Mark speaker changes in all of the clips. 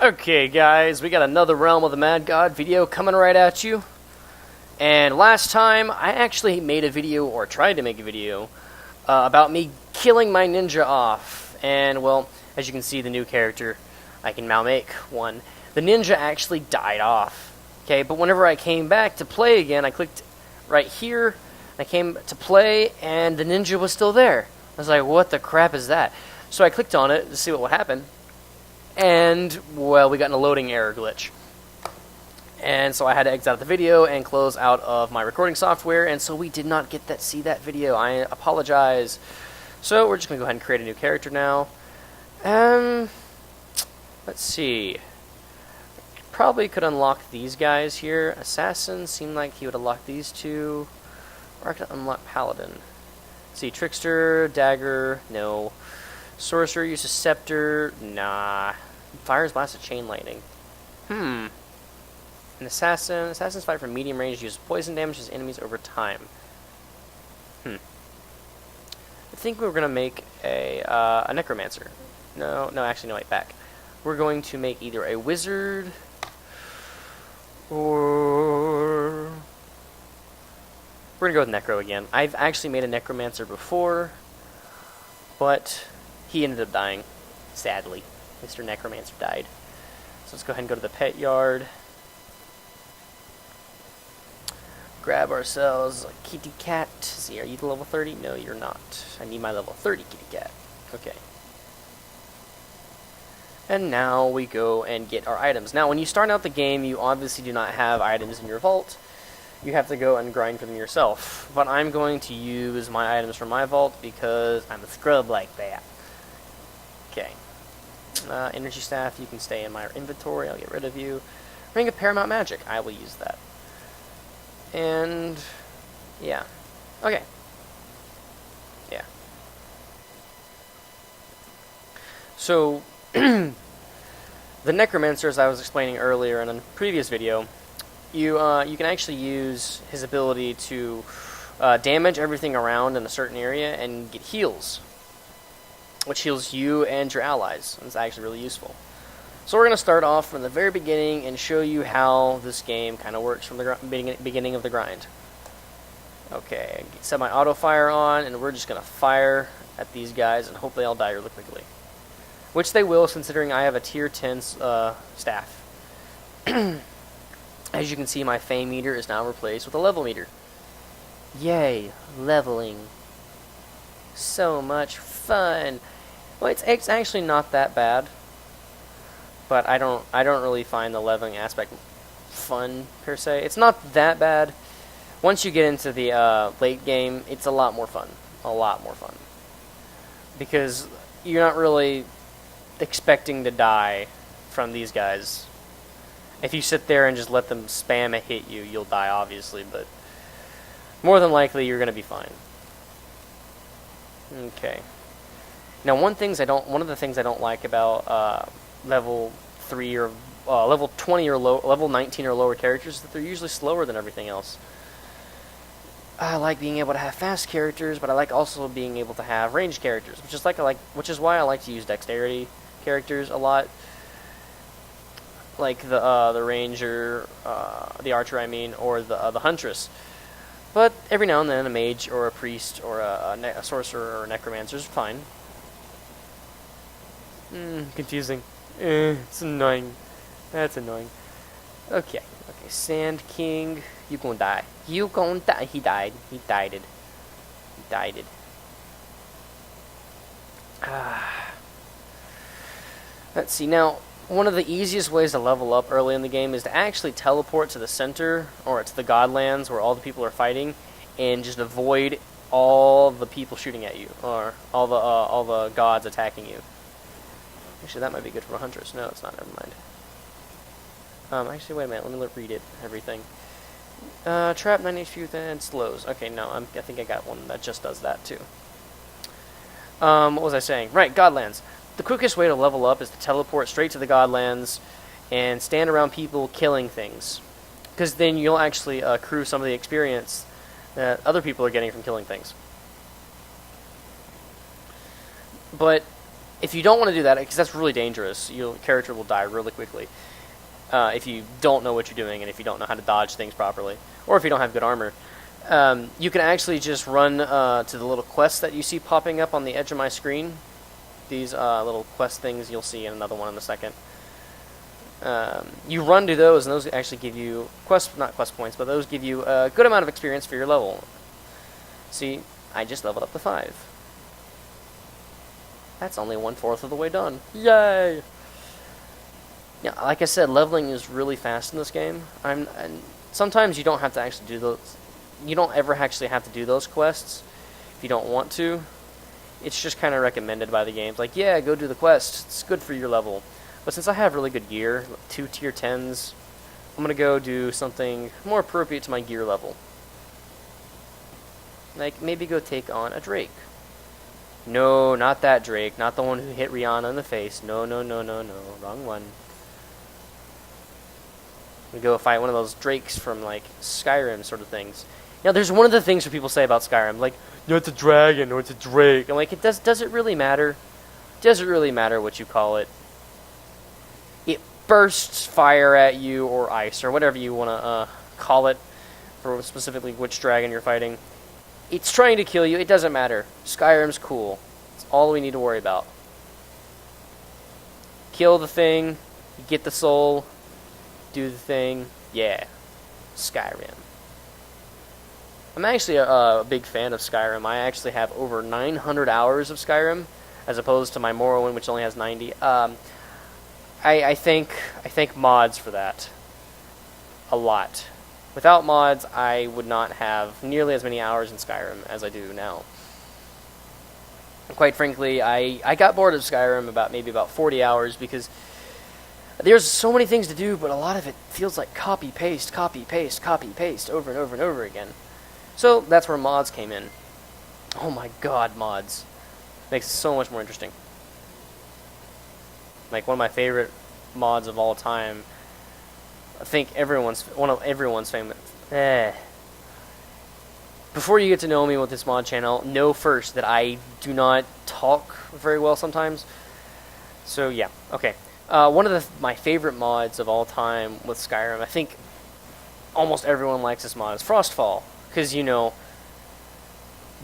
Speaker 1: Okay, guys, we got another Realm of the Mad God video coming right at you. And last time, I actually made a video, or tried to make a video, about me killing my ninja off. And, well, as you can see, the new character, I can now make one. The ninja actually died off. Okay, but whenever I came back to play again, I clicked right here, I came to play, and the ninja was still there. I was like, what the crap is that? So I clicked on it to see what would happen. And, well, we got in a loading error glitch. And so I had to exit out of the video and close out of my recording software, and so we did not get that see that video. I apologize. So we're just going to go ahead and create a new character now. Let's see. Probably could unlock these guys here. Assassin seemed like he would unlock these two. Or I could unlock Paladin. Let's see, Trickster, Dagger, no. Sorcerer uses Scepter, nah. Fires Blast of Chain Lightning. An Assassin. Assassins fight from medium range, use poison damage to enemies over time. I think we're going to make a Necromancer. No, actually, no, wait, back. We're going to make either a Wizard or... We're going to go with Necro again. I've actually made a Necromancer before, but he ended up dying, sadly. Mr. Necromancer died. So let's go ahead and go to the pet yard. Grab ourselves a kitty cat. See, are you the level 30? No, you're not. I need my level 30 kitty cat. Okay. And now we go and get our items. Now, when you start out the game, you obviously do not have items in your vault. You have to go and grind for them yourself. But I'm going to use my items from my vault because I'm a scrub like that. Okay. Energy Staff, you can stay in my inventory. I'll get rid of you. Ring of Paramount Magic, I will use that. And, yeah. Okay. Yeah. So, the Necromancer, as I was explaining earlier in a previous video, you can actually use his ability to damage everything around in a certain area and get heals, which heals you and your allies. It's actually really useful. So we're going to start off from the very beginning and show you how this game kind of works from the beginning of the grind. Okay, set my auto fire on, and we're just going to fire at these guys, and hopefully I'll die really quickly. Which they will, considering I have a tier 10 staff. As you can see, my fame meter is now replaced with a level meter. Yay, leveling. So much fun. Well, it's actually not that bad. But I don't really find the leveling aspect fun, per se. It's not that bad. Once you get into the late game, it's a lot more fun. A lot more fun. Because you're not really expecting to die from these guys. If you sit there and just let them spam a hit you, you'll die, obviously. But more than likely, you're going to be fine. Okay. Now, one of the things I don't like about level 3 or level 20 or level 19 or lower characters is that they're usually slower than everything else. I like being able to have fast characters, but I like also being able to have ranged characters, which is why I like to use dexterity characters a lot, like the ranger, the archer, I mean, or the huntress. But every now and then, a mage or a priest or a sorcerer or a necromancer is fine. Confusing. It's annoying. That's annoying. Okay. Sand King, you gonna die. You gonna die. He died. He died it. He died it. Let's see. Now, one of the easiest ways to level up early in the game is to actually teleport to the center or to the Godlands where all the people are fighting, and just avoid all the people shooting at you or all the gods attacking you. Actually, that might be good for a huntress. No, it's not. Never mind. Actually, wait a minute. Let me read it. Everything. Trap 9 HP and slows. Okay, no, I think I got one that just does that too. What was I saying? Right, Godlands. The quickest way to level up is to teleport straight to the Godlands and stand around people killing things, because then you'll actually accrue some of the experience that other people are getting from killing things. But If you don't want to do that, because that's really dangerous, your character will die really quickly if you don't know what you're doing and if you don't know how to dodge things properly, or if you don't have good armor. You can actually just run to the little quests that you see popping up on the edge of my screen. These little quest things, you'll see in another one in a second. You run to those, and those actually give you not quest points, but those give you a good amount of experience for your level. See, I just leveled up to 5. That's only 1/4 of the way done. Yay! Yeah, like I said, leveling is really fast in this game. And sometimes you don't have to actually do those. You don't ever actually have to do those quests if you don't want to. It's just kind of recommended by the games. Like, yeah, go do the quest. It's good for your level. But since I have really good gear, 2 tier 10s, I'm going to go do something more appropriate to my gear level. Like, maybe go take on a Drake. No, not that Drake. Not the one who hit Rihanna in the face. No, no, no, no, no. Wrong one. We go fight one of those Drakes from, like, Skyrim sort of things. Now, there's one of the things that people say about Skyrim, like, no, it's a dragon, or it's a Drake. I'm like, does it really matter? Does it really matter what you call it? It bursts fire at you, or ice, or whatever you want to call it, for specifically which dragon you're fighting. It's trying to kill you. It doesn't matter. Skyrim's cool. It's all we need to worry about. Kill the thing, get the soul, do the thing. Yeah. Skyrim. I'm actually a big fan of Skyrim. I actually have over 900 hours of Skyrim, as opposed to my Morrowind, which only has 90. I thank mods for that. A lot. Without mods, I would not have nearly as many hours in Skyrim as I do now. Quite frankly, I got bored of Skyrim maybe about 40 hours because there's so many things to do, but a lot of it feels like copy-paste, copy-paste, copy-paste over and over and over again. So that's where mods came in. Oh my god, mods. Makes it so much more interesting. Like, one of my favorite mods of all time, I think one of everyone's famous. Before you get to know me with this mod channel, know first that I do not talk very well sometimes. So yeah, okay. One of my favorite mods of all time with Skyrim, I think almost everyone likes this mod, is Frostfall. Because, you know,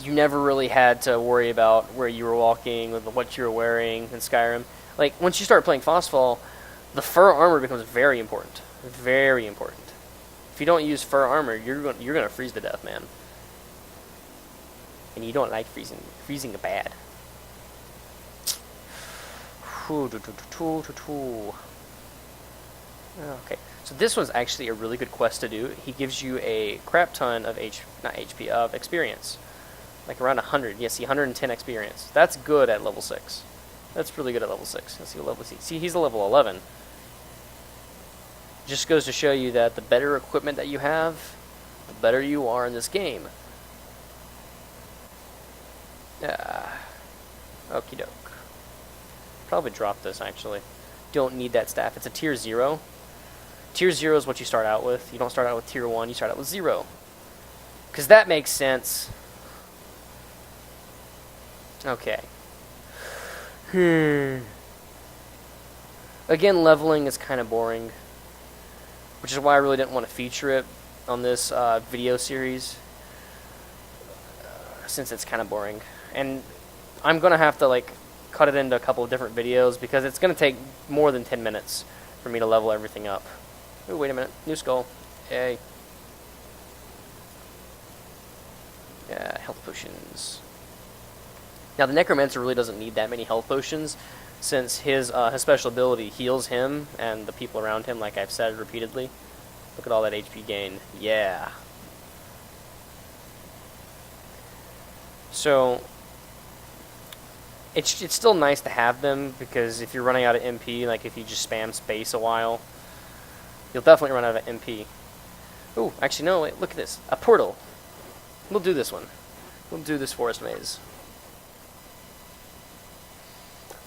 Speaker 1: you never really had to worry about where you were walking, with what you were wearing in Skyrim. Like, once you start playing Frostfall, the fur armor becomes very important. Very important. If you don't use fur armor, you're gonna freeze to death, man. And you don't like freezing. Freezing bad. Okay, so this one's actually a really good quest to do. He gives you a crap ton of of experience. Like around 100. Yeah, see, 110 experience. That's good at level 6. That's really good at level 6. Let's see what level is he. See, he's a level 11. Just goes to show you that the better equipment that you have, the better you are in this game. Okie doke. Probably drop this, actually. Don't need that staff. It's a tier 0. Tier 0 is what you start out with. You don't start out with tier 1, you start out with 0. Because that makes sense. Okay. Again, leveling is kind of boring, which is why I really didn't want to feature it on this video series, since it's kind of boring. And I'm going to have to, like, cut it into a couple of different videos, because it's going to take more than 10 minutes for me to level everything up. Ooh, wait a minute. New skull. Yay. Yeah, health potions. Now, the Necromancer really doesn't need that many health potions, since his special ability heals him and the people around him, like I've said repeatedly. Look at all that HP gain. Yeah. So, it's still nice to have them, because if you're running out of MP, like if you just spam space a while, you'll definitely run out of MP. Ooh, actually, no, wait, look at this. A portal. We'll do this one. We'll do this forest maze.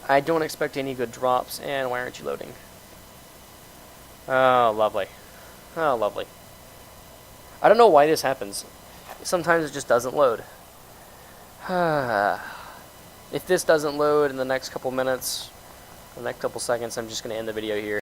Speaker 1: I don't expect any good drops, and why aren't you loading? Oh, lovely. Oh, lovely. I don't know why this happens. Sometimes it just doesn't load. If this doesn't load in the next couple minutes, the next couple seconds, I'm just going to end the video here.